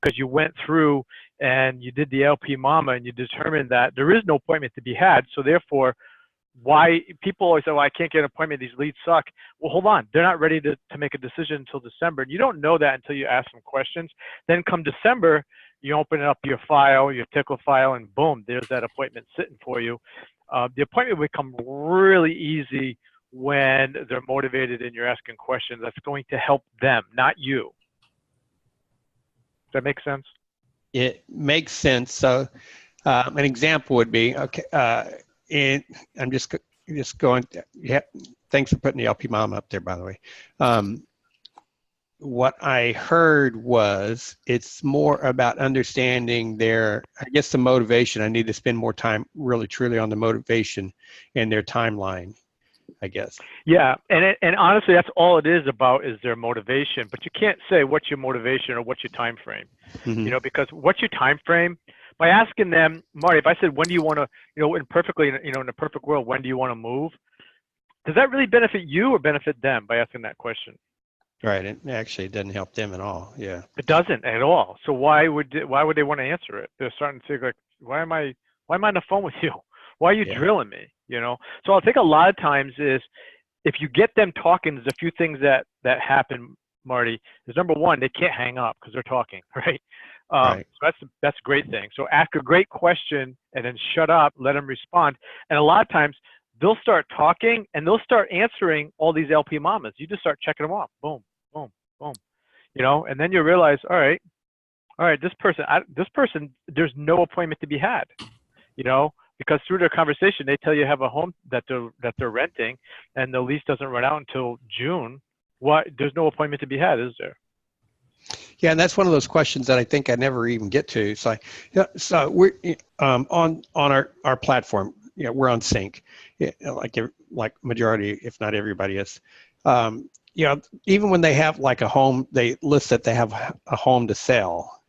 because you went through and you did the LP Mama and you determined that there is no appointment to be had. So therefore, why people always say, well, I can't get an appointment, these leads suck. Well, hold on, they're not ready to make a decision until December. And you don't know that until you ask them questions. Then come December, you open up your file, your tickle file, and boom, there's that appointment sitting for you. The appointment will become really easy when they're motivated and you're asking questions that's going to help them, not you. Does that make sense? It makes sense. So an example would be, okay, and I'm just going, yeah, thanks for putting the LP Mom up there, by the way. What I heard was it's more about understanding their, I guess, the motivation. I need to spend more time really truly on the motivation and their timeline, I guess. Yeah, and honestly, that's all it is about, is their motivation. But you can't say what's your motivation or what's your time frame, you know, because what's your time frame? By asking them, Marty, if I said, when do you want to, you know, in a perfect world, when do you want to move? Does that really benefit you or benefit them by asking that question? Right. It actually doesn't help them at all. Yeah. It doesn't at all. So why would they want to answer it? They're starting to think like, why am I on the phone with you? Why are you drilling me? You know? So I think a lot of times is, if you get them talking, there's a few things that happen, Marty. Is number one, they can't hang up because they're talking, right? Right. So that's a great thing. So ask a great question and then shut up, let them respond. And a lot of times they'll start talking and they'll start answering all these LP Mamas. You just start checking them off. Boom, boom, boom. You know, and then you realize, all right, this person, there's no appointment to be had. You know, because through their conversation, they tell you have a home that they're renting, and the lease doesn't run out until June. There's no appointment to be had, is there? Yeah, and that's one of those questions that I think I never even get to. So, so we're on our platform. You know, we're on Sync, like majority, if not everybody is. You know, even when they have like a home, they list that they have a home to sell,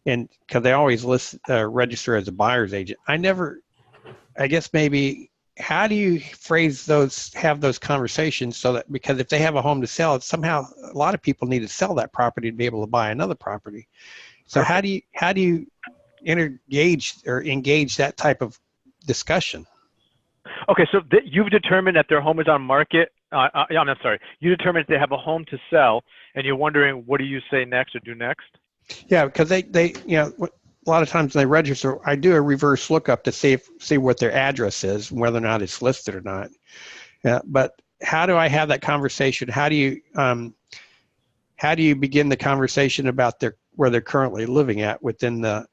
and because they always register as a buyer's agent. I guess maybe, how do you have those conversations so that, because if they have a home to sell, it's somehow a lot of people need to sell that property to be able to buy another property. So how do you engage that type of discussion? Okay, so you've determined that their home is on market. I'm sorry. You determined they have a home to sell, and you're wondering, what do you say next or do next? Yeah, because they you know, a lot of times when they register, I do a reverse lookup to see what their address is, whether or not it's listed or not. But how do I have that conversation? How do you begin the conversation about where they're currently living at within the,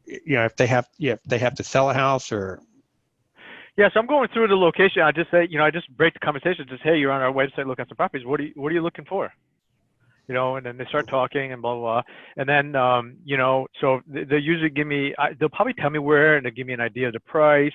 you know, if they have to sell a house or. Yeah, so I'm going through the location. I just say, you know, I just break the conversation. Just, hey, you're on our website looking at some properties. What are you looking for? You know, and then they start talking and blah, blah, blah. And then, you know, so they usually give me, they'll probably tell me where, and they'll give me an idea of the price.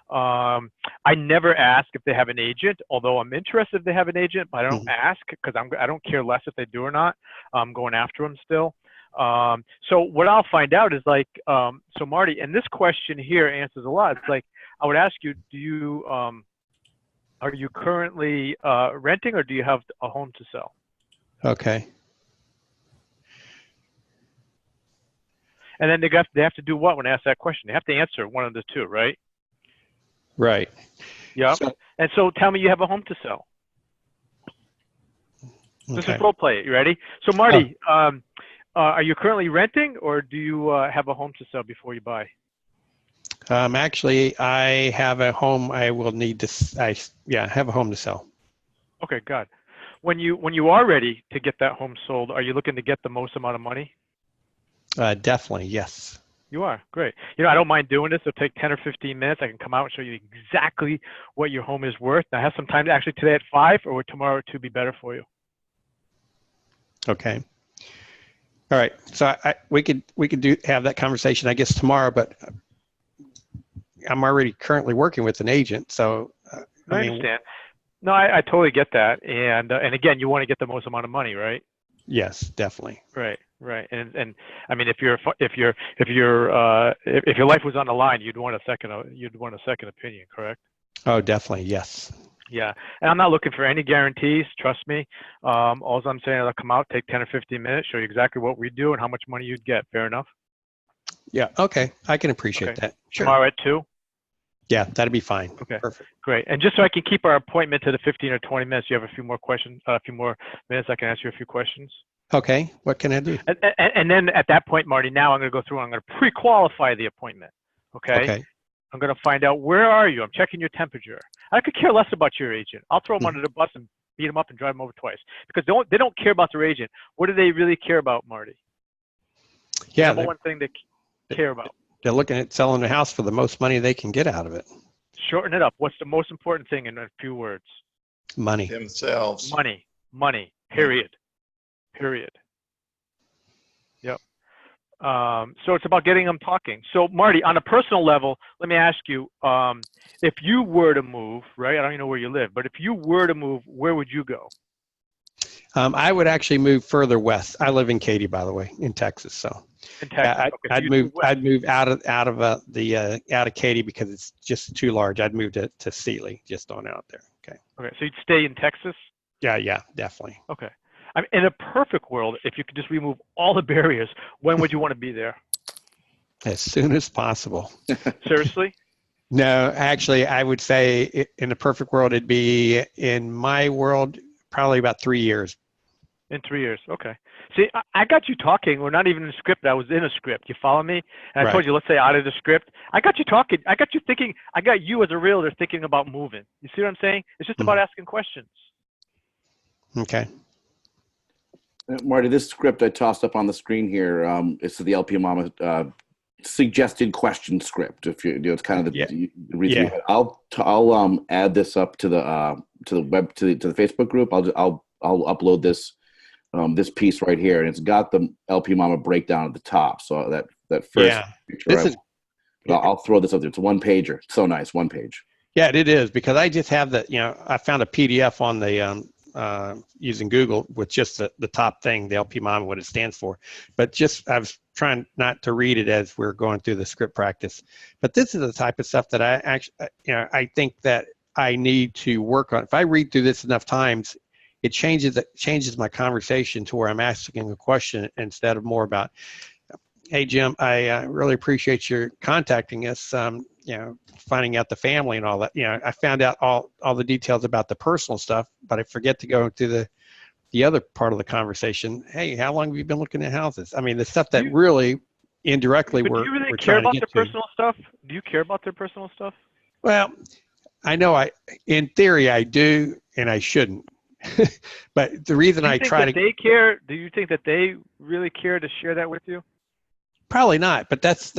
I never ask if they have an agent, although I'm interested if they have an agent, but I don't ask because I don't care less if they do or not. I'm going after them still. So what I'll find out is like, so Marty, and this question here answers a lot. It's like, I would ask you, are you currently renting, or do you have a home to sell? Okay. And then they have to do what when I ask that question? They have to answer one of the two, right? Right. Yeah. And so tell me you have a home to sell. This is role play. You ready? So Marty, are you currently renting, or do you have a home to sell before you buy? Actually, I have a home. I will need to. I have a home to sell. Okay, good. When you are ready to get that home sold, are you looking to get the most amount of money? Definitely, yes. You are. Great. You know, I don't mind doing this. It'll take 10 or 15 minutes. I can come out and show you exactly what your home is worth. Now, I have some time actually today at 5 or tomorrow at 2 be better for you. Okay. All right. So we could have that conversation, I guess, tomorrow, but I'm already currently working with an agent, so I understand. No, I totally get that, and again, you want to get the most amount of money, right? Yes, definitely. Right, and I mean, if your life was on the line, you'd want a second opinion, correct? Oh, definitely, yes. Yeah, and I'm not looking for any guarantees. Trust me. All I'm saying is I'll come out, take 10 or 15 minutes, show you exactly what we do and how much money you'd get. Fair enough? Yeah. Okay. I can appreciate Okay. that. Sure. Tomorrow at 2? Yeah, that'd be fine. Okay. Perfect. Great. And just so I can keep our appointment to the 15 or 20 minutes, you have a few more questions, a few more minutes. I can ask you a few questions. Okay. What can I do? And then at that point, Marty, now I'm going to go through and I'm going to pre-qualify the appointment. Okay. Okay. I'm going to find out, where are you? I'm checking your temperature. I could care less about your agent. I'll throw them under the bus and beat them up and drive them over twice, because they don't care about their agent. What do they really care about, Marty? Yeah. Number one thing they care about. They're looking at selling the house for the most money they can get out of it. Shorten it up. What's the most important thing in a few words? Money. Themselves. Money. Period. Yep. So it's about getting them talking. So Marty, on a personal level, let me ask you, if you were to move, right? I don't even know where you live, but if you were to move, where would you go? I would actually move further west. I live in Katy, by the way, in Texas. So In Texas. I'd move out of Katy because it's just too large. I'd move to Sealy, just on out there. Okay. Okay. So you'd stay in Texas? Yeah, definitely. Okay. I mean, in a perfect world, if you could just remove all the barriers, when would you want to be there? As soon as possible. Seriously? No, actually, I would say in the perfect world, it'd be, in my world, probably about 3 years. In 3 years. Okay. See, I got you talking. We're not even in a script. I was in a script. You follow me? And I told you, let's say out of the script. I got you talking. I got you thinking. I got you as a realtor thinking about moving. You see what I'm saying? It's just about asking questions. Okay. Marty, this script I tossed up on the screen here, it's the LP Mama suggested question script. If you it's kind of the review. Yeah. I'll add this up to the web to the Facebook group. I'll upload this this piece right here, and it's got the LP Mama breakdown at the top. So that first picture, I'll throw this up there. It's a one pager. So nice, one page. Yeah, it is, because I just have I found a PDF on the using Google with just the top thing, the LP Mama, what it stands for. But I was trying not to read it as we're going through the script practice. But this is the type of stuff that I actually, I think that I need to work on. If I read through this enough times, it changes my conversation to where I'm asking a question instead of more about, hey, Jim, I really appreciate your contacting us. Finding out the family and all that. I found out all the details about the personal stuff, but I forget to go into the other part of the conversation. Hey, how long have you been looking at houses? I mean, the stuff that really indirectly we're trying to get to. Do you really care about their personal stuff? Do you care about their personal stuff? Well, I know in theory I do, and I shouldn't. But the reason I try to. They care. Do you think that they really care to share that with you? Probably not, but that's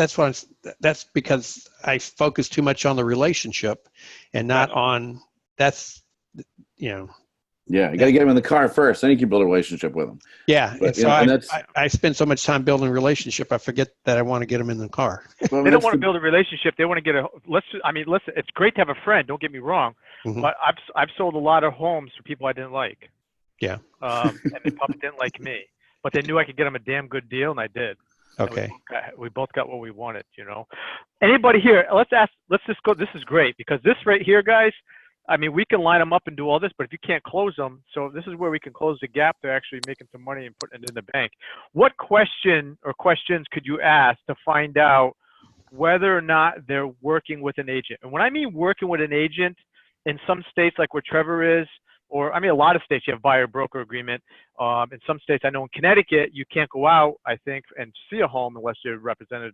because I focus too much on the relationship and not on Yeah, you got to get them in the car first, then you can build a relationship with them. Yeah, I spend so much time building a relationship, I forget that I want to get them in the car. Well, they don't want to build a relationship. They want to get listen, it's great to have a friend. Don't get me wrong, but I've sold a lot of homes for people I didn't like. Yeah. And they probably didn't like me, but they knew I could get them a damn good deal, and I did. Okay. We both got what we wanted, Anybody here? Let's just go. This is great, because this right here, guys, I mean, we can line them up and do all this, but if you can't close them, so this is where we can close the gap to actually making some money and putting it in the bank. What question or questions could you ask to find out whether or not they're working with an agent? And when I mean working with an agent, in some states like where Trevor is, or a lot of states you have buyer broker agreement. In some states, I know in Connecticut, you can't go out, I think, and see a home unless you're represented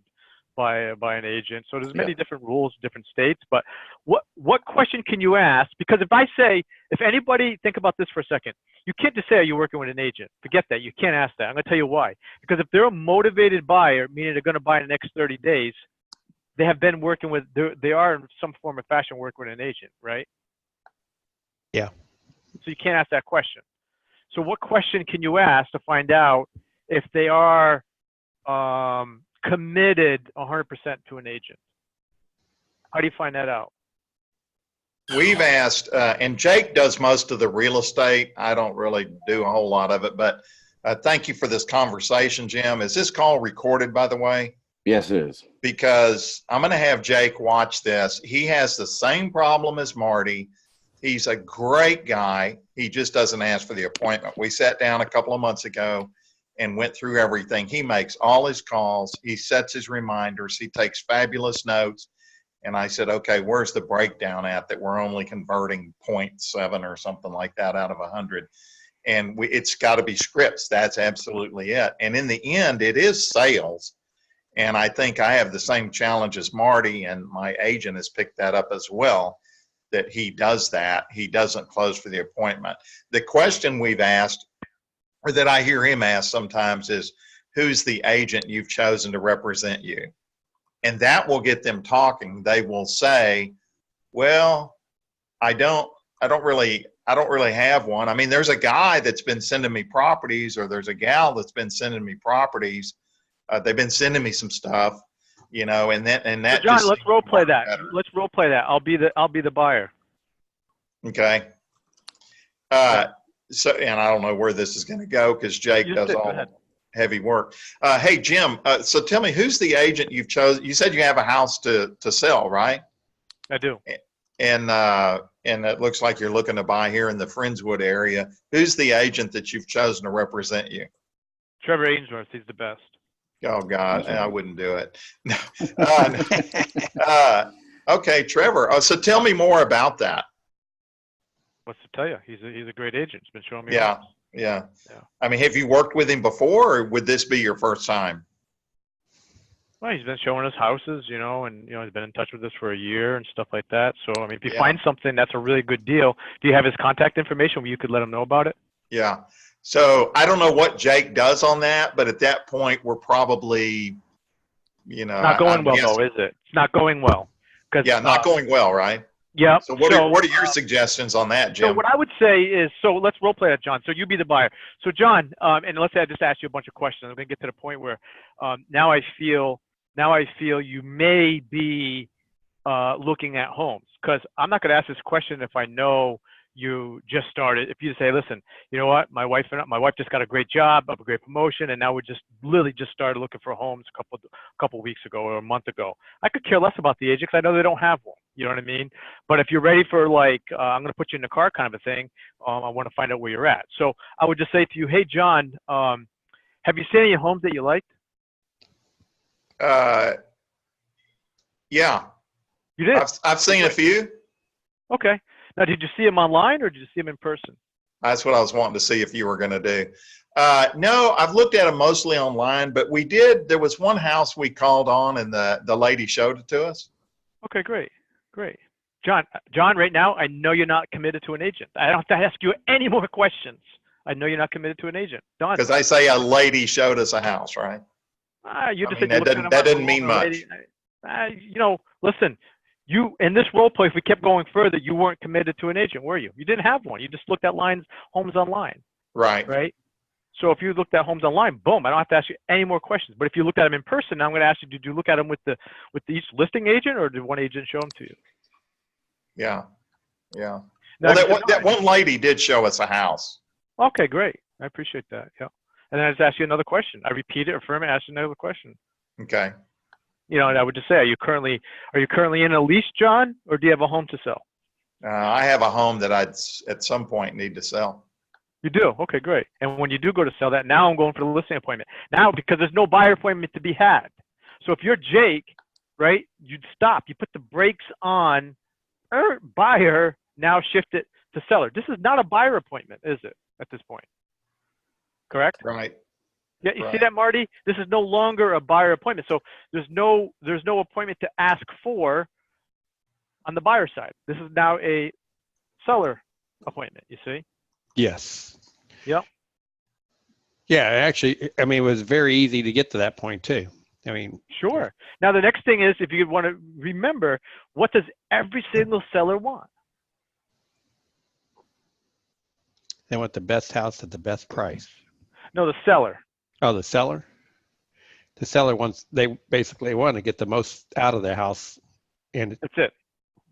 by an agent. So there's many different rules in different states. But what question can you ask? Because if anybody, think about this for a second. You can't just say, are you working with an agent? Forget that. You can't ask that. I'm going to tell you why. Because if they're a motivated buyer, meaning they're going to buy in the next 30 days, they have been working with, they are in some form or fashion working with an agent, right? Yeah. So you can't ask that question. So what question can you ask to find out if they are committed 100% to an agent? How do you find that out? We've asked, and Jake does most of the real estate. I don't really do a whole lot of it, but thank you for this conversation, Jim. Is this call recorded, by the way? Yes, it is. Because I'm going to have Jake watch this. He has the same problem as Marty. He's a great guy. He just doesn't ask for the appointment. We sat down a couple of months ago and went through everything. He makes all his calls. He sets his reminders. He takes fabulous notes. And I said, okay, where's the breakdown at that we're only converting 0.7 or something like that out of 100? And it's got to be scripts. That's absolutely it. And in the end, it is sales. And I think I have the same challenge as Marty, and my agent has picked that up as well, that he does that. He doesn't close for the appointment. The question we've asked, or that I hear him ask sometimes, is who's the agent you've chosen to represent you? And that will get them talking. They will say, well, I don't really have one. I mean, there's a guy that's been sending me properties, or there's a gal that's been sending me properties. They've been sending me some stuff, and that. So John, let's role play that. Better. Let's role play that. I'll be the buyer. Okay. So, and I don't know where this is going to go because Jake does all the heavy work. Hey, Jim. So tell me, who's the agent you've chosen? You said you have a house to sell, right? I do. And it looks like you're looking to buy here in the Friendswood area. Who's the agent that you've chosen to represent you? Trevor Ainsworth. He's the best. Oh God, I wouldn't do it. Okay, Trevor. So tell me more about that. What's to tell you? He's a great agent. He's been showing me. Yeah. I mean, have you worked with him before, or would this be your first time? Well, he's been showing us houses, and he's been in touch with us for a year and stuff like that. So, I mean, if you find something that's a really good deal, do you have his contact information where you could let him know about it? Yeah. So I don't know what Jake does on that, but at that point, we're probably, not going well, though, is it? It's not going well. Not going well, right? Yeah. So what are your suggestions on that, Jim? So what I would say is, let's role play that, John. So you be the buyer. So John, and let's say I just asked you a bunch of questions. I'm going to get to the point where now I feel you may be looking at homes, because I'm not going to ask this question if I know you just started. If you say, listen, you know what, my wife just got a great job, a great promotion, and now we just started looking for homes a couple weeks ago or a month ago. I could care less about the agent because I know they don't have one. You know what I mean? But if you're ready for I'm going to put you in the car kind of a thing, I want to find out where you're at. So I would just say to you, hey John, have you seen any homes that you liked? Yeah. You did? I've seen a few. Okay. Now, did you see them online or did you see them in person? That's what I was wanting to see if you were going to do. No, I've looked at them mostly online, but there was one house we called on and the lady showed it to us. Okay, great. John, right now, I know you're not committed to an agent. I don't have to ask you any more questions. I know you're not committed to an agent. Done. Because I say a lady showed us a house, right? That doesn't mean much. Listen, you, in this role play, if we kept going further, you weren't committed to an agent, were you? You didn't have one. You just looked at homes online. Right. So if you looked at homes online, boom, I don't have to ask you any more questions. But if you looked at them in person, now I'm going to ask you, did you look at them with each listing agent, or did one agent show them to you? Yeah. Now, well, that one lady did show us a house. Okay, great. I appreciate that. Yeah. And then I just ask you another question. I repeat it, affirm it, ask you another question. Okay. And I would just say, are you currently in a lease, John, or do you have a home to sell? I have a home that I'd at some point need to sell. You do? Okay, great. And when you do go to sell that, now I'm going for the listing appointment. Now, because there's no buyer appointment to be had. So if you're Jake, right, you'd stop. You put the brakes on buyer, now shift it to seller. This is not a buyer appointment, is it, at this point? Correct? Right. Yeah, you see that, Marty? This is no longer a buyer appointment. So there's no appointment to ask for on the buyer side. This is now a seller appointment, you see? Yes. Yep. Yeah, actually, I mean, it was very easy to get to that point too. I mean, sure. Now the next thing is, if you want to remember, what does every single seller want? They want the best house at the best price. No, the seller. Oh, the seller? The seller they basically want to get the most out of their house. And that's it.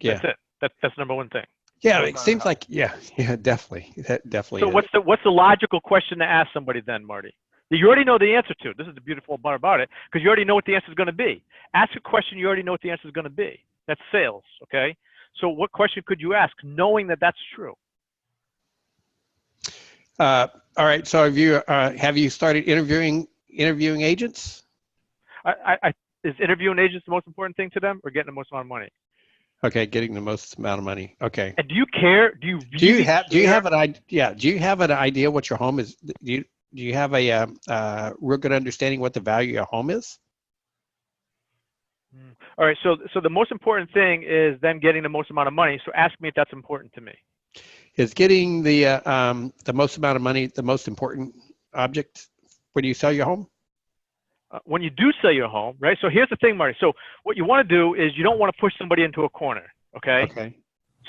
Yeah. That's it. That's number one thing. Yeah, it seems like, definitely. That definitely So is. what's the logical question to ask somebody then, Marty? You already know the answer to. This is the beautiful part about it, because you already know what the answer is going to be. Ask a question you already know what the answer is going to be. That's sales, okay? So what question could you ask knowing that that's true? All right. So have you started interviewing agents? Is interviewing agents the most important thing to them, or getting the most amount of money? Okay, getting the most amount of money. Okay. And do you care? Do you really do you have an idea? Yeah. Do you have an idea what your home is? Do you have a real good understanding what the value of your home is? All right. So the most important thing is them getting the most amount of money. So ask me if that's important to me. Is getting the most amount of money the most important object when you sell your home? When you do sell your home, right? So here's the thing, Marty. So what you want to do is you don't want to push somebody into a corner, okay? Okay.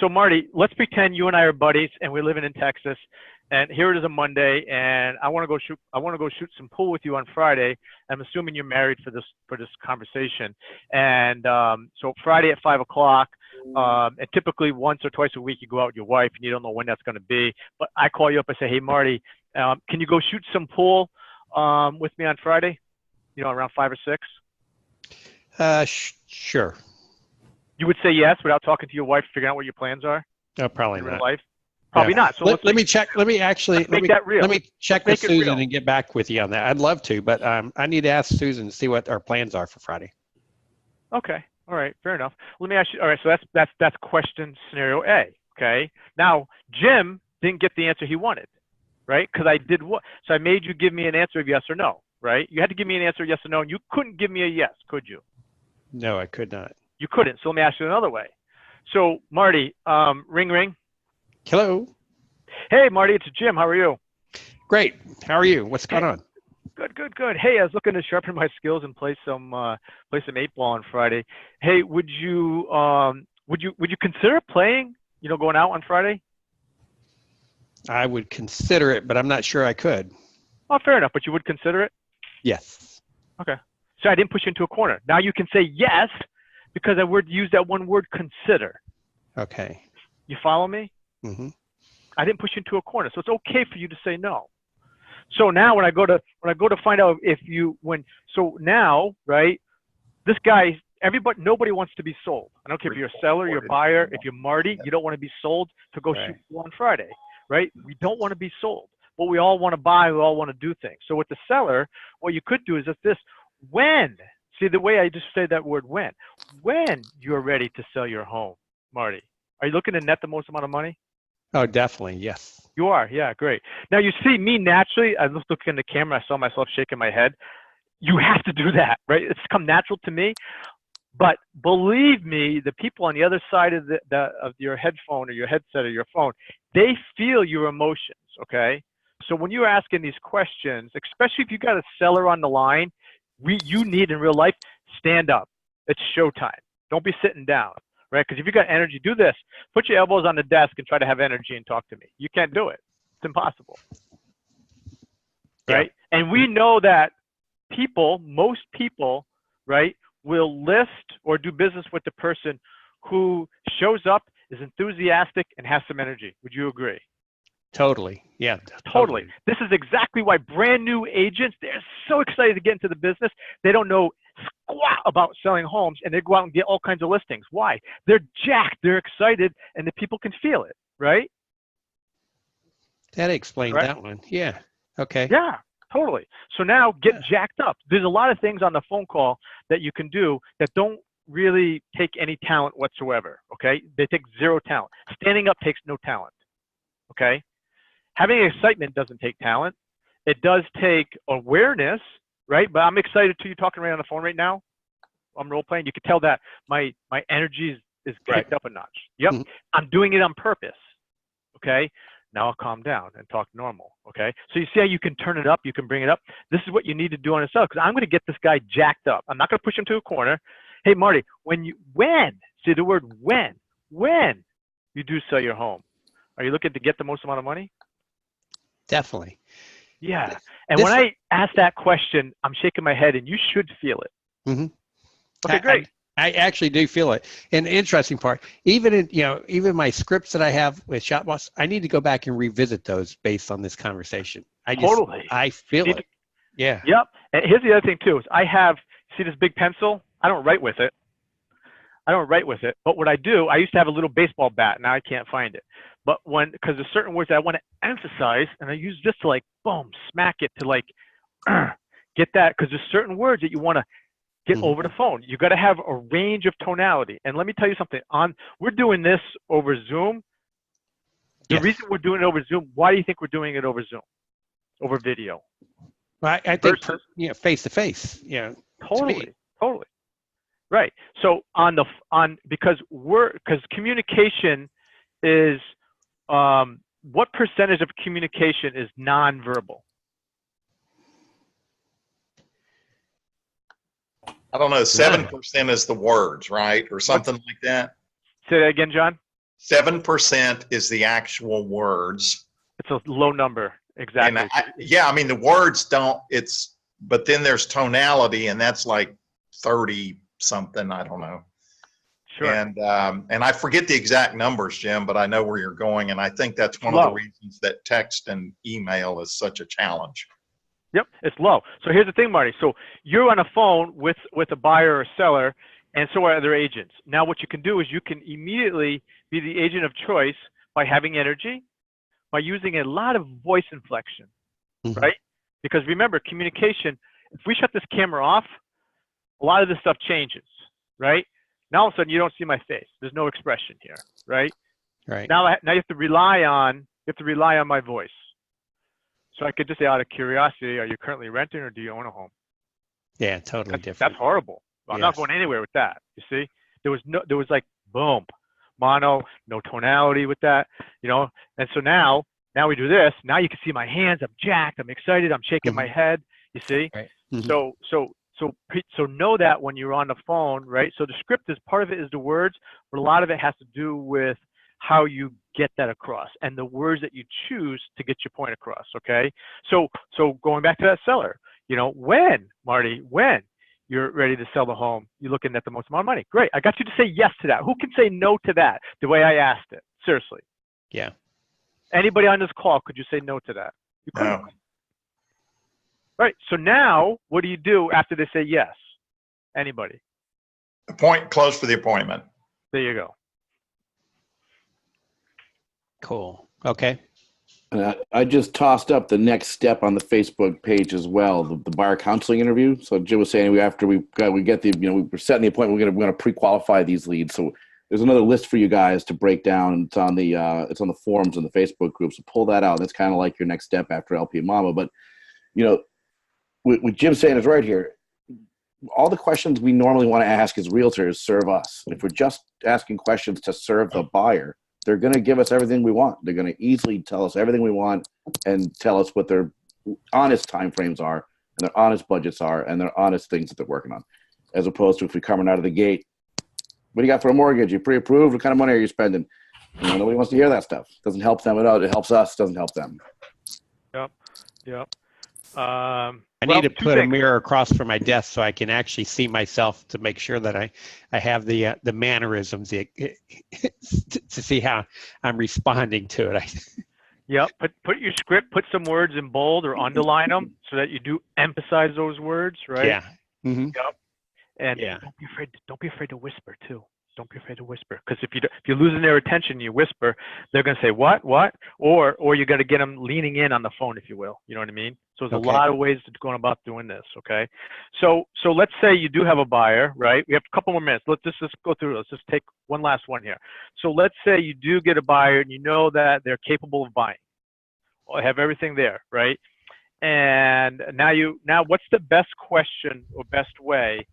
So Marty, let's pretend you and I are buddies and we're living in Texas, and here it is a Monday, and I want to go shoot some pool with you on Friday. I'm assuming you're married for this conversation, and so Friday at 5 o'clock. And typically once or twice a week you go out with your wife, and you don't know when that's going to be. But I call you up and say, hey Marty, can you go shoot some pool with me on Friday? You know, around 5 or 6? Sure. You would say yes without talking to your wife, figuring out what your plans are? No, probably in not. real life? Probably not. So let me check. Let me check with Susan and get back with you on that. I'd love to, but I need to ask Susan to see what our plans are for Friday. Okay. All right. Fair enough. Let me ask you. All right. So that's question scenario A. Okay. Now Jim didn't get the answer he wanted, right? Because I did what? So I made you give me an answer of yes or no, right? You had to give me an answer yes or no, and you couldn't give me a yes, could you? No, I could not. You couldn't. So let me ask you another way. So Marty, ring ring. Hello. Hey Marty, it's Jim. How are you? Great. How are you? What's going on? Good. Hey, I was looking to sharpen my skills and play some 8 ball on Friday. Hey, would you consider playing? You know, going out on Friday? I would consider it, but I'm not sure I could. Oh, fair enough. But you would consider it? Yes. Okay. So I didn't push you into a corner. Now you can say yes because I would use that one word, consider. Okay. You follow me? Mm-hmm. I didn't push you into a corner, so it's okay for you to say no. So now when I go to find out if you so now, right, this guy, nobody wants to be sold. I don't care if you're a seller, you're a buyer, if you're Marty, you don't want to be sold to go shoot on Friday, right? We don't want to be sold, but we all want to buy, we all want to do things. So with the seller, what you could do is when, see the way I just say that word when you're ready to sell your home, Marty, are you looking to net the most amount of money? Oh, definitely. Yes. You are. Yeah, great. Now you see me naturally, I looked in the camera, I saw myself shaking my head. You have to do that, right? It's come natural to me. But believe me, the people on the other side of of your headphone or your headset or your phone, they feel your emotions, okay? So when you're asking these questions, especially if you got a seller on the line, you need in real life, stand up. It's showtime. Don't be sitting down. Right? Because if you got energy, do this. Put your elbows on the desk and try to have energy and talk to me. You can't do it. It's impossible. Right? Yeah. And we know that most people, right, will list or do business with the person who shows up, is enthusiastic, and has some energy. Would you agree? Totally. Yeah. Totally. This is exactly why brand new agents, they're so excited to get into the business. They don't know squat about selling homes, and they go out and get all kinds of listings. Why? They're jacked, they're excited, and the people can feel it, right? That explained that one. Yeah. Okay. Yeah, totally. So now get jacked up. There's a lot of things on the phone call that you can do that don't really take any talent whatsoever, okay? They take zero talent. Standing up takes no talent, okay? Having excitement doesn't take talent. It does take awareness, right? But I'm excited to you talking right on the phone right now. I'm role playing. You can tell that my energy is kicked up a notch. Yep. Mm-hmm. I'm doing it on purpose. Okay. Now I'll calm down and talk normal. Okay. So you see how you can turn it up, you can bring it up. This is what you need to do on yourself, because I'm going to get this guy jacked up. I'm not going to push him to a corner. Hey Marty, when see the word when you do sell your home, are you looking to get the most amount of money? Definitely. Yeah. And when I ask that question, I'm shaking my head, and you should feel it. Mm-hmm. Okay, great. I actually do feel it. And the interesting part, even my scripts that I have with ShoutBoss, I need to go back and revisit those based on this conversation. I feel it. Yeah. Yep. And here's the other thing too, is see this big pencil? I don't write with it. I don't write with it. But what I do, I used to have a little baseball bat. Now I can't find it. But because there's certain words that I want to emphasize, and I use this to like, boom, smack it to like, get that, because there's certain words that you want to get over the phone. You got to have a range of tonality. And let me tell you something. We're doing this over Zoom. The reason we're doing it over Zoom, why do you think we're doing it over Zoom, over video? Well, I think face to face. Yeah. Totally. Right. So because communication is what percentage of communication is nonverbal? I don't know. 7% is the words, right, or something like that. Say that again, John. 7% is the actual words. It's a low number. Exactly. And I mean, the words don't. But then there's tonality, and that's like 30 something. I don't know. Sure. And I forget the exact numbers, Jim, but I know where you're going, and I think that's one of the reasons that text and email is such a challenge. Yep, it's low. So here's the thing, Marty. So you're on a phone with a buyer or a seller, and so are other agents. Now what you can do is you can immediately be the agent of choice by having energy, by using a lot of voice inflection, right? Because remember, communication, if we shut this camera off, a lot of this stuff changes, right? Now all of a sudden you don't see my face. There's no expression here, right? Right. Now you have to rely on my voice. So I could just say out of curiosity, are you currently renting or do you own a home? Yeah, totally different. That's horrible. I'm not going anywhere with that. You see, there was like boom, mono, no tonality with that, you know. And so now we do this. Now you can see my hands. I'm jacked. I'm excited. I'm shaking my head. You see. Right. So know that when you're on the phone, right? So the script is part of it is the words, but a lot of it has to do with how you get that across and the words that you choose to get your point across. Okay. So going back to that seller, you know, when you're ready to sell the home, you're looking at the most amount of money. Great. I got you to say yes to that. Who can say no to that? The way I asked it. Seriously. Yeah. Anybody on this call, could you say no to that? You couldn't. No. Right. So now what do you do after they say yes? Anybody? Close for the appointment. There you go. Cool. Okay. And I just tossed up the next step on the Facebook page as well, the buyer counseling interview. So Jim was saying after we get the, you know, we're setting the appointment, we're gonna pre-qualify these leads. So there's another list for you guys to break down. It's on the forums in the Facebook group. So pull that out. That's kind of like your next step after LP Mama. But you know, what Jim's saying is right here. All the questions we normally want to ask as realtors serve us. And if we're just asking questions to serve the buyer, they're going to give us everything we want. They're going to easily tell us everything we want and tell us what their honest timeframes are and their honest budgets are and their honest things that they're working on. As opposed to if we're coming out of the gate, what do you got for a mortgage? You pre-approved? What kind of money are you spending? You know, nobody wants to hear that stuff. It doesn't help them at all. It helps us. It doesn't help them. Yep. I need to put a mirror across from my desk so I can actually see myself to make sure that I have the mannerisms to see how I'm responding to it. Yep. Put your script. Put some words in bold or underline them so that you do emphasize those words, right? Yeah. Mm-hmm. Yep. And don't be afraid to whisper too. Don't be afraid to whisper, because if you're losing their attention, you whisper, they're going to say what, or you got to get them leaning in on the phone, if you will. You know what I mean? So there's a lot of ways to go about doing this. Okay. So let's say you do have a buyer, right? We have a couple more minutes. Let's just go through. Let's just take one last one here. So let's say you do get a buyer and you know that they're capable of buying. Well, have everything there, right? And now what's the best question or best way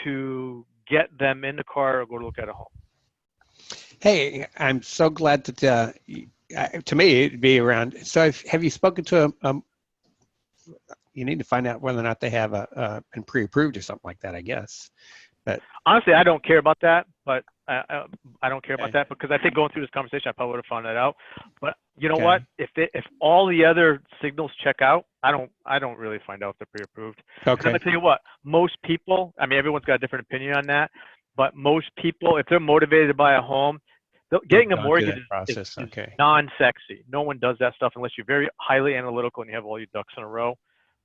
to get them in the car or go to look at a home? Hey, I'm so glad that to me it'd be around. So have you spoken to you need to find out whether or not they have been pre-approved or something like that, I guess. But honestly, I don't care about that. But I don't care about that, because I think going through this conversation, I probably would have found that out. But you know what? If all the other signals check out, I don't really find out if they're pre-approved. Okay. I'm gonna tell you what, most people, I mean, everyone's got a different opinion on that, but most people, if they're motivated to buy a home, getting a mortgage is non-sexy. No one does that stuff unless you're very highly analytical and you have all your ducks in a row.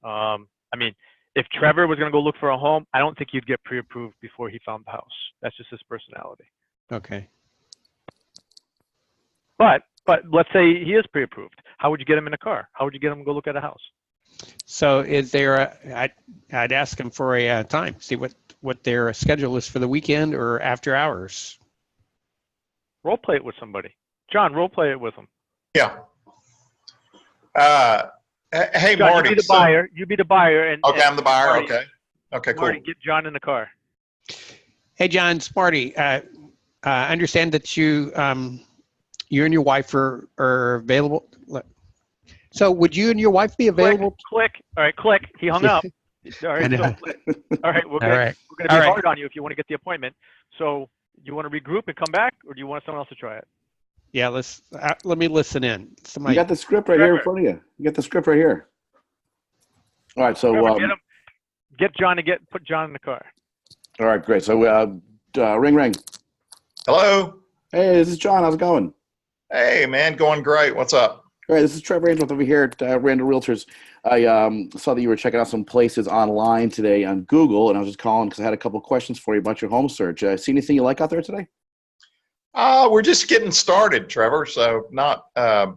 I mean, If Trevor was going to go look for a home, I don't think he'd get pre-approved before he found the house. That's just his personality. Okay. But let's say he is pre-approved. How would you get him in a car? How would you get him to go look at a house? So is there I'd ask them for a time, see what their schedule is for the weekend or after hours. Role play it with somebody. John, role play it with him. Yeah. Hey, John, Marty. you be the buyer. You be the buyer. And Okay, I'm the buyer. Marty, Okay. Okay, cool. Marty, get John in the car. Hey, John, it's Marty. I understand that you and your wife are available. So would you and your wife be available? Click. All right, click. He hung up. All right, so, all right, we're going to be hard on you if you want to get the appointment. So you want to regroup and come back, or do you want someone else to try it? Yeah, let me listen in. You got the script right here in front of you. You got the script right here. All right, so get John to put John in the car. All right, great. So ring. Hello. Hey, this is John. How's it going? Hey, man, going great. What's up? All right, this is Trevor Ainsworth over here at Randall Realtors. I saw that you were checking out some places online today on Google, and I was just calling because I had a couple of questions for you about your home search. See anything you like out there today? We're just getting started, Trevor. So not, I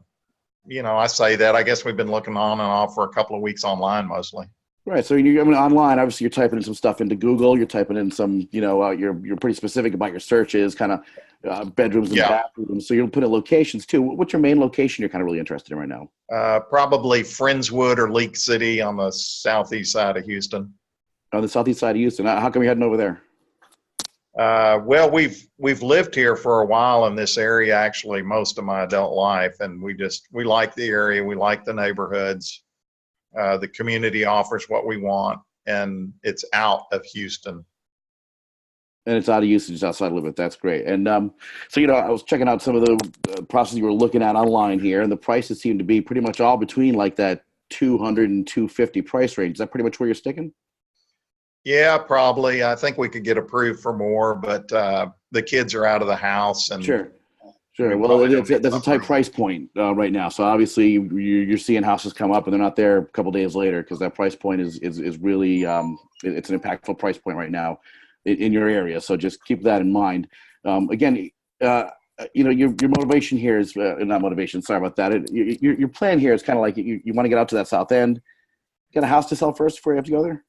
say that. I guess we've been looking on and off for a couple of weeks online mostly. Right. So you're online. Obviously, you're typing in some stuff into Google. You're typing in some, you're pretty specific about your searches, kind of bedrooms and bathrooms. So you'll put in locations too. What's your main location you're kind of really interested in right now? Probably Friendswood or Leak City on the southeast side of Houston. On the southeast side of Houston. How come you're heading over there? Well, we've lived here for a while in this area, actually, most of my adult life, and we like the area. We like the neighborhoods. The community offers what we want, and it's out of Houston. And it's out of Houston, just outside of Lubbock. That's great. And so, I was checking out some of the processes you were looking at online here, and the prices seem to be pretty much all between like that 200 and 250 price range. Is that pretty much where you're sticking? Yeah, probably. I think we could get approved for more, but the kids are out of the house. And Sure. Well, that's a tight price point right now. So obviously you're seeing houses come up and they're not there a couple days later because that price point is really it's an impactful price point right now in your area. So just keep that in mind. Again, your motivation here is not motivation. Sorry about that. Your plan here is kind of like you want to get out to that south end. Get a house to sell first before you have to go there.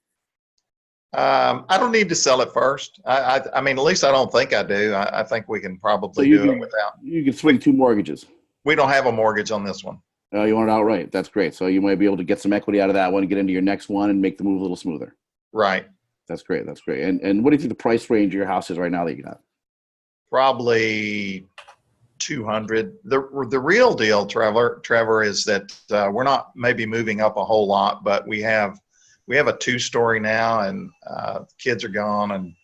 I don't need to sell it first. I mean, at least I don't think I do. I think we can probably do it without. You can swing 2 mortgages. We don't have a mortgage on this one. You want it outright. That's great. So you might be able to get some equity out of that one and get into your next one and make the move a little smoother. Right. That's great. And what do you think the price range of your house is right now that you got? Probably 200. The real deal, Trevor, is that we're not maybe moving up a whole lot, but we have a 2-story now, and kids are gone, and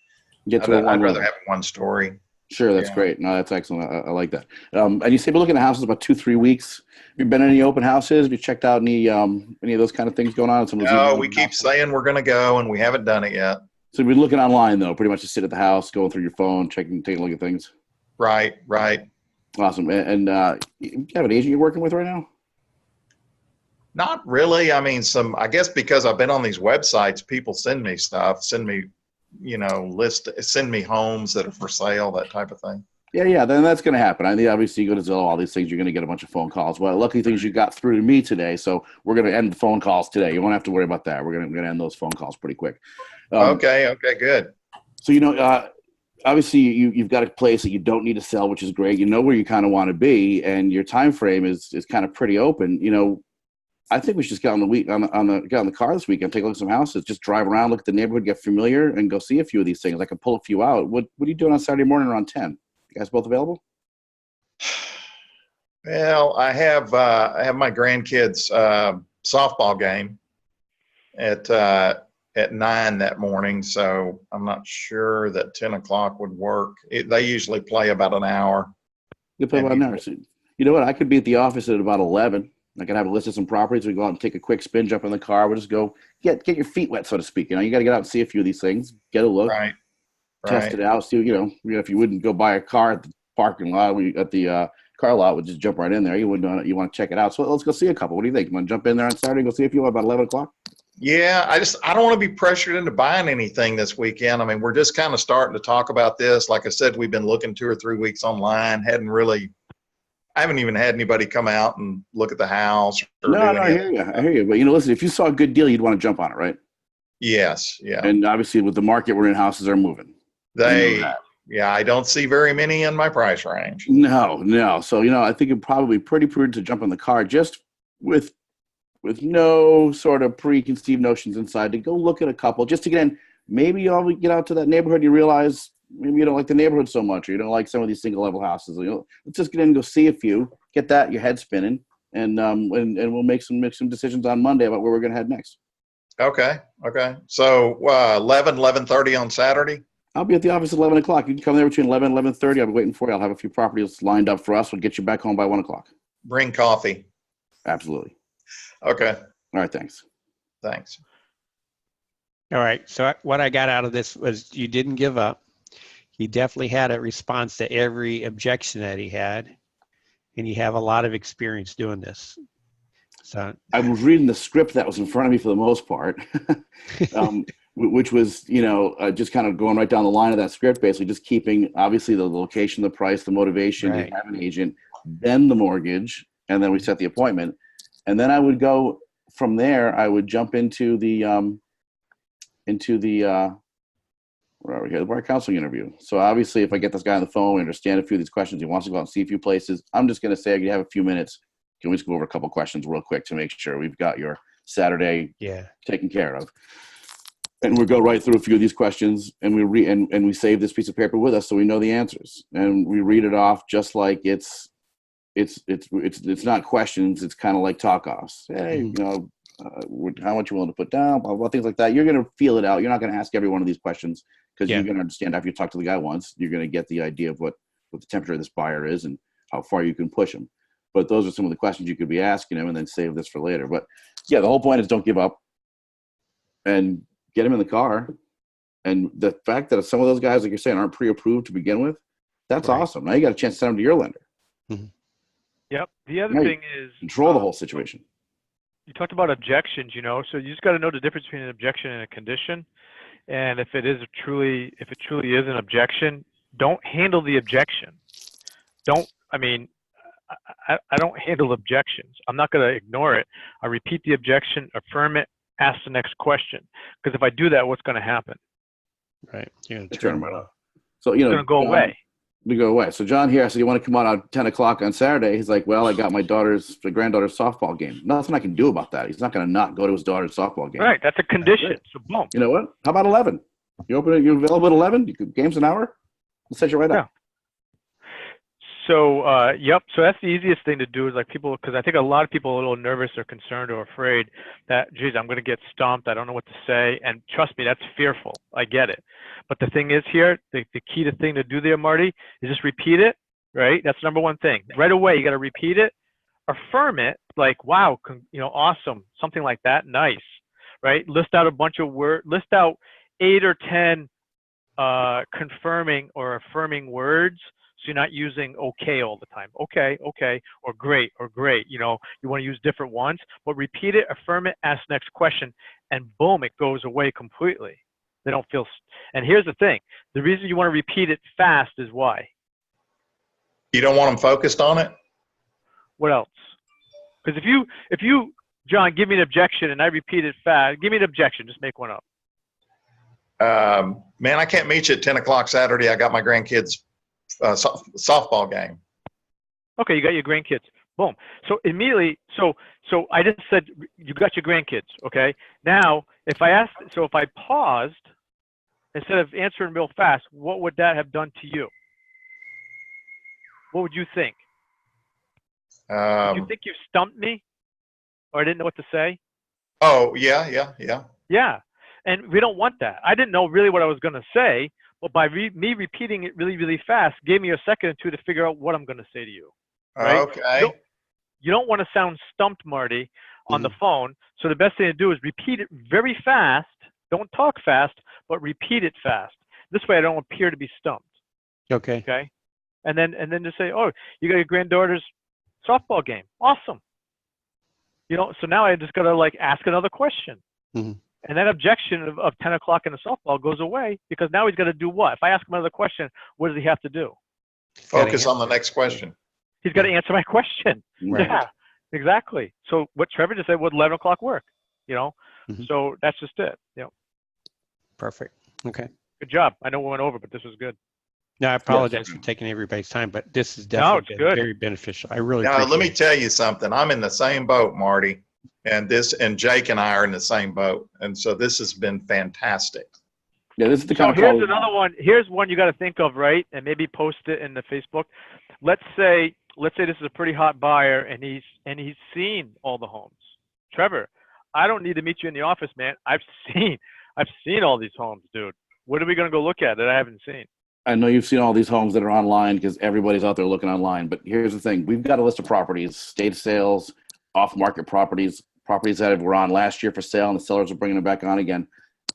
I'd rather have 1 story. Sure, that's great. No, that's excellent. I like that. And you say we're looking at houses about 2-3 weeks. Have you been in any open houses? Have you checked out any of those kind of things going on? No, we keep saying we're going to go, and we haven't done it yet. So we're looking online, though, pretty much just sit at the house, going through your phone, taking a look at things. Right. Awesome. And you have an agent you're working with right now? Not really. I mean, I guess because I've been on these websites, people send me stuff, send me homes that are for sale, that type of thing. Yeah. Then that's going to happen. I think obviously you go to Zillow, all these things, you're going to get a bunch of phone calls. Well, lucky things you got through to me today. So we're going to end the phone calls today. You won't have to worry about that. We're going to end those phone calls pretty quick. Okay, good. So, obviously you've got a place that you don't need to sell, which is great. You know where you kind of want to be, and your time frame is kind of pretty open. I think we should just get on the car this weekend, take a look at some houses, just drive around, look at the neighborhood, get familiar, and go see a few of these things. I can pull a few out. What are you doing on Saturday morning around 10? You guys both available? Well, I have my grandkids' softball game at 9 that morning, so I'm not sure that 10 o'clock would work. They usually play about an hour. You play about an hour. So, you know what? I could be at the office at about 11. I can have a list of some properties. We go out and take a quick spin, jump in the car. We'll just go get your feet wet, so to speak. You got to get out and see a few of these things, get a look, right. Test it out. See, if you wouldn't go buy a car at the parking lot, at the car lot, would just jump right in there. You want to check it out. So let's go see a couple. What do you think? You want to jump in there on Saturday and go see a few about 11 o'clock? Yeah, I don't want to be pressured into buying anything this weekend. I mean, we're just kind of starting to talk about this. Like I said, we've been looking 2 or 3 weeks online. I haven't even had anybody come out and look at the house or No, do no, I any of hear you. I that. hear you. But listen, if you saw a good deal, you'd want to jump on it, right? Yes, yeah. And obviously, with the market we're in, houses are moving. You know that. Yeah, I don't see very many in my price range. No, no. So I think it'd probably be pretty prudent to jump in the car just with no sort of preconceived notions inside to go look at a couple just to get in. Maybe you'll get out to that neighborhood, you realize maybe you don't like the neighborhood so much, or you don't like some of these single level houses. Let's just get in and go see a few, get your head spinning, and we'll make some decisions on Monday about where we're going to head next. Okay. So 11:30 on Saturday. I'll be at the office at 11 o'clock. You can come there between 11 and 11:30. I'll be waiting for you. I'll have a few properties lined up for us. We'll get you back home by 1 o'clock. Bring coffee. Absolutely. Okay. All right. Thanks. Thanks. All right. So what I got out of this was you didn't give up. He definitely had a response to every objection that he had, and you have a lot of experience doing this. So I was reading the script that was in front of me for the most part, which was, just kind of going right down the line of that script, basically just keeping, obviously, the location, the price, the motivation, Right. to have an agent, then the mortgage, and then we set the appointment. And then I would go from there, I would jump into the where are we here? The board counseling interview. So obviously, if I get this guy on the phone, we understand a few of these questions, he wants to go out and see a few places, I'm just going to say, I have a few minutes. Can we just go over a couple questions real quick to make sure we've got your Saturday taken care of? And we'll go right through a few of these questions, and we save this piece of paper with us so we know the answers, and we read it off just like it's not questions. It's kind of like talk offs. Hey, how much you willing to put down? Blah, blah, blah, things like that. You're going to feel it out. You're not going to ask every one of these questions because you're going to understand after you talk to the guy once. You're going to get the idea of what the temperature of this buyer is and how far you can push him. But those are some of the questions you could be asking him, and then save this for later. But yeah, the whole point is don't give up and get him in the car. And the fact that some of those guys, like you're saying, aren't pre-approved to begin with, that's awesome. Now you got a chance to send them to your lender. Mm-hmm. Yep. The other thing is control the whole situation. You talked about objections, so you just got to know the difference between an objection and a condition. And if it truly is an objection, don't handle the objection. I don't handle objections. I'm not going to ignore it. I repeat the objection, affirm it, ask the next question. Because if I do that, what's going to happen? Right. Yeah. Turn them off. So it's going to go away. To go away. So John here, I said, you want to come on at 10 o'clock on Saturday? He's like, well, I got my granddaughter's softball game. Nothing I can do about that. He's not going to not go to his daughter's softball game. Right. That's a condition. So boom. You know what? How about 11? You're available at 11? Game's an hour? We'll set you right up. So, yep. So that's the easiest thing to do is like people, because I think a lot of people are a little nervous or concerned or afraid that, geez, I'm going to get stumped. I don't know what to say. And trust me, that's fearful. I get it. But the thing is here, the key thing to do there, Marty, is just repeat it, right? That's number one thing. Right away, you got to repeat it, affirm it, like, wow, awesome, something like that, nice, right? List out a bunch of words, list out 8 or 10 confirming or affirming words. So you're not using okay all the time. Okay, or great, You want to use different ones, but repeat it, affirm it, ask next question, and boom, it goes away completely. They don't feel. And here's the thing: the reason you want to repeat it fast is why. You don't want them focused on it. What else? Because if you, John, give me an objection and I repeat it fast, give me an objection. Just make one up. Man, I can't meet you at 10 o'clock Saturday. I got my grandkids' softball game. Okay, you got your grandkids. Boom. So immediately, so I just said you got your grandkids. Okay. Now, if I paused instead of answering real fast, what would that have done to you? What would you think? Did you think you stumped me, or I didn't know what to say? Oh yeah. Yeah, and we don't want that. I didn't know really what I was going to say, but by me repeating it really, really fast gave me a second or two to figure out what I'm going to say to you. Right? Okay. You don't want to sound stumped, Marty, on the phone. So the best thing to do is repeat it very fast. Don't talk fast, but repeat it fast. This way I don't appear to be stumped. Okay. Okay. And then just say, oh, you got your granddaughter's softball game. Awesome. So now I just got to ask another question. Mhm. And that objection of 10 o'clock in the softball goes away because now he's got to do what? If I ask him another question, what does he have to do? Gotta Focus on the answer. next question. He's got to answer my question. Right. Yeah, exactly. So what Trevor just said, would 11 o'clock work? You know, Mhm. so that's just it. You know, Perfect. Okay. good job. I know we went over, but this was good. Now, I apologize for taking everybody's time, but this has No, definitely it's been good. very beneficial. I really Now, appreciate let me it. tell you something. I'm in the same boat, Marty, and Jake and I are in the same boat. And so this has been fantastic. Yeah, this is the So kind of call here's we another want. one. Here's one you got to think of, right? And maybe post it in the Facebook. Let's say this is a pretty hot buyer, and he's seen all the homes. Trevor, I don't need to meet you in the office, man. I've seen all these homes, dude. What are we gonna go look at that I haven't seen? I know you've seen all these homes that are online because everybody's out there looking online. But here's the thing: we've got a list of properties, state sales, off-market properties, properties that were on last year for sale, and the sellers are bringing them back on again.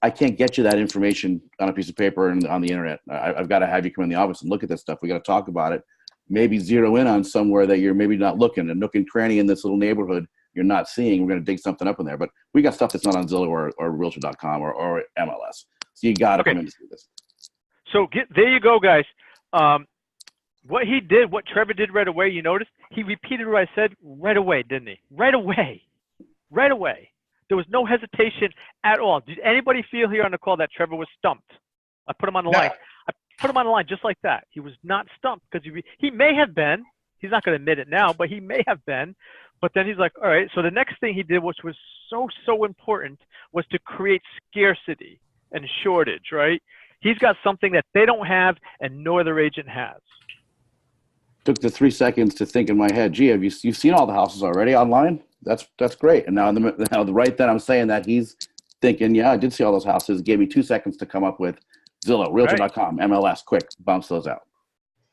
I can't get you that information on a piece of paper and on the internet. I've got to have you come in the office and look at this stuff. We got to talk about it. Maybe zero in on somewhere that you're maybe not looking, a nook and cranny in this little neighborhood you're not seeing. We're going to dig something up in there. But we got stuff that's not on Zillow or Realtor.com or MLS. So you got to Okay. come in to see this. So there you go, guys. What Trevor did right away, you noticed? He repeated what I said right away, didn't he? Right away. Right away. There was no hesitation at all. Did anybody feel here on the call that Trevor was stumped? I put him on the line. I put him on the line just like that. He was not stumped because he may have been. He's not going to admit it now, but he may have been. But then he's like, all right. So the next thing he did, which was so important, was to create scarcity and shortage, right? He's got something that they don't have and no other agent has. Took the 3 seconds to think in my head, gee, you've seen all the houses already online? That's great. And now right then I'm saying that he's thinking, yeah, I did see all those houses. It gave me 2 seconds to come up with Zillow, Realtor.com, MLS, quick, bounce those out.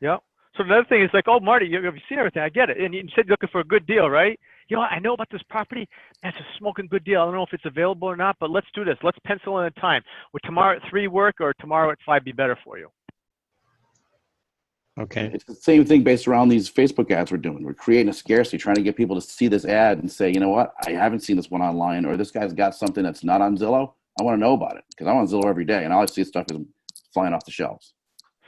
Yep. So another thing is like, oh, Marty, have you seen everything? I get it. And you said you're looking for a good deal, right? You know, I know about this property. That's a smoking good deal. I don't know if it's available or not, but let's do this. Let's pencil in a time. Would tomorrow at 3 work or tomorrow at 5 be better for you? Okay. It's the same thing based around these Facebook ads we're doing. We're creating a scarcity, trying to get people to see this ad and say, you know what, I haven't seen this one online, or this guy's got something that's not on Zillow. I want to know about it because I'm on Zillow every day, and all I see stuff is flying off the shelves.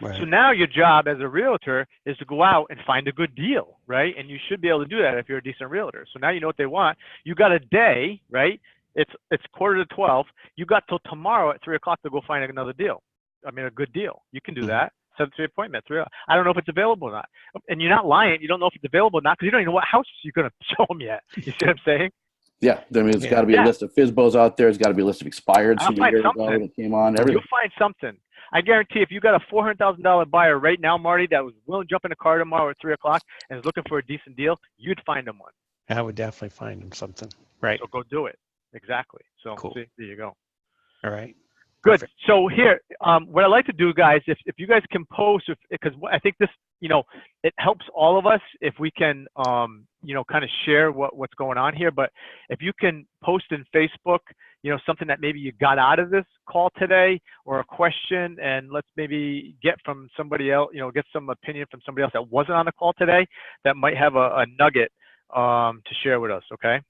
Right. So now your job as a realtor is to go out and find a good deal, right? And you should be able to do that if you're a decent realtor. So now you know what they want. You got a day, right? It's 11:45. You got till tomorrow at 3 o'clock to go find another deal. I mean, a good deal. You can do that. Set up 3 appointment. 3. I don't know if it's available or not. And you're not lying. You don't know if it's available or not because you don't even know what house you're going to show them yet. You see what I'm saying? Yeah, I mean, it's got to be a list of FSBOs out there. It's got to be a list of expireds I'll from a find year ago something. that came on. Everything. You'll find something. I guarantee if you got a $400,000 buyer right now, Marty, that was willing to jump in a car tomorrow at 3 o'clock and is looking for a decent deal, you'd find them one. I would definitely find them something. Right. So go do it. Exactly. So Cool. see, there you go. All right. Good. Perfect. So here, what I like to do, guys, if you guys can post, because I think this, you know, it helps all of us if we can, you know, kind of share what's going on here. But if you can post in Facebook, you know, something that maybe you got out of this call today or a question, and let's maybe get from somebody else, you know, get some opinion from somebody else that wasn't on the call today that might have a nugget to share with us. Okay.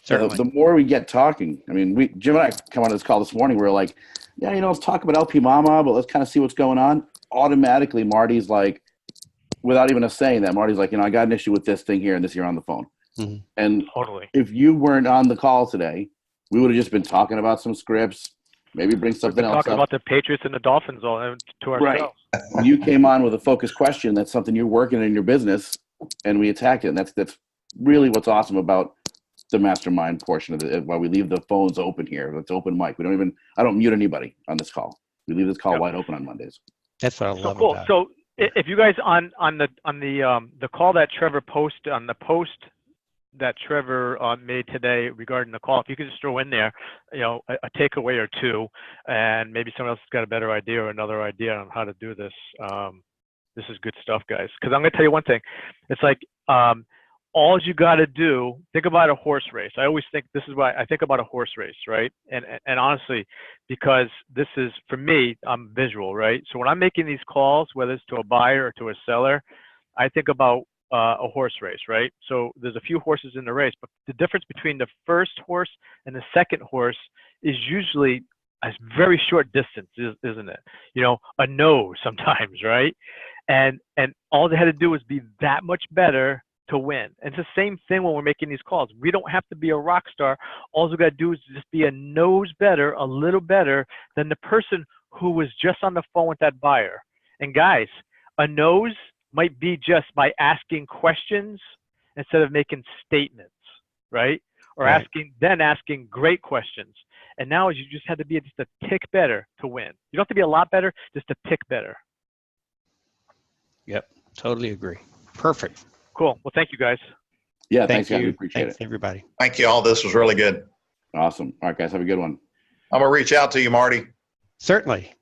Certainly. The more we get talking, I mean, Jim and I come on this call this morning. We're like, yeah, you know, let's talk about LP Mama, but let's kind of see what's going on. Automatically, Marty's like, without even us saying that, Marty's like, you know, I got an issue with this thing here and this here on the phone. Mm-hmm. And Totally. if you weren't on the call today, we would have just been talking about some scripts, maybe bring something else talking up. about the Patriots and the Dolphins all to ourselves. Right. When you came on with a focused question, that's something you're working in your business, and we attacked it. And that's really what's awesome about the mastermind portion of it. While we leave the phones open here, it's open mic. I don't mute anybody on this call. We leave this call wide open on Mondays. That's what I love cool. about it. So if you guys on the call that Trevor posted, on the post that Trevor made today regarding the call, if you could just throw in there, you know, a takeaway or two, and maybe someone else has got a better idea or another idea on how to do this. This is good stuff, guys. Because I'm going to tell you one thing. It's like all you got to do, think about a horse race. I always think, this is why I think about a horse race, right? And honestly, because this is, for me, I'm visual, right? So when I'm making these calls, whether it's to a buyer or to a seller, I think about a horse race, right? So there's a few horses in the race, but the difference between the first horse and the second horse is usually a very short distance, isn't it? You know, a no sometimes, right? And all they had to do was be that much better to win. And it's the same thing when we're making these calls. We don't have to be a rock star. All we got to do is just be a nose better, a little better than the person who was just on the phone with that buyer. And guys, a nose might be just by asking questions instead of making statements, right? Or Right. asking great questions. And now you just had to be just a tick better to win. You don't have to be a lot better, just a tick better. Yep. Totally agree. Perfect. Cool. Well, thank you guys. Yeah, Thank thanks, guys. We you. appreciate Thanks, it. everybody. Thank you all. This was really good. Awesome. All right, guys, have a good one. I'm going to reach out to you, Marty. Certainly.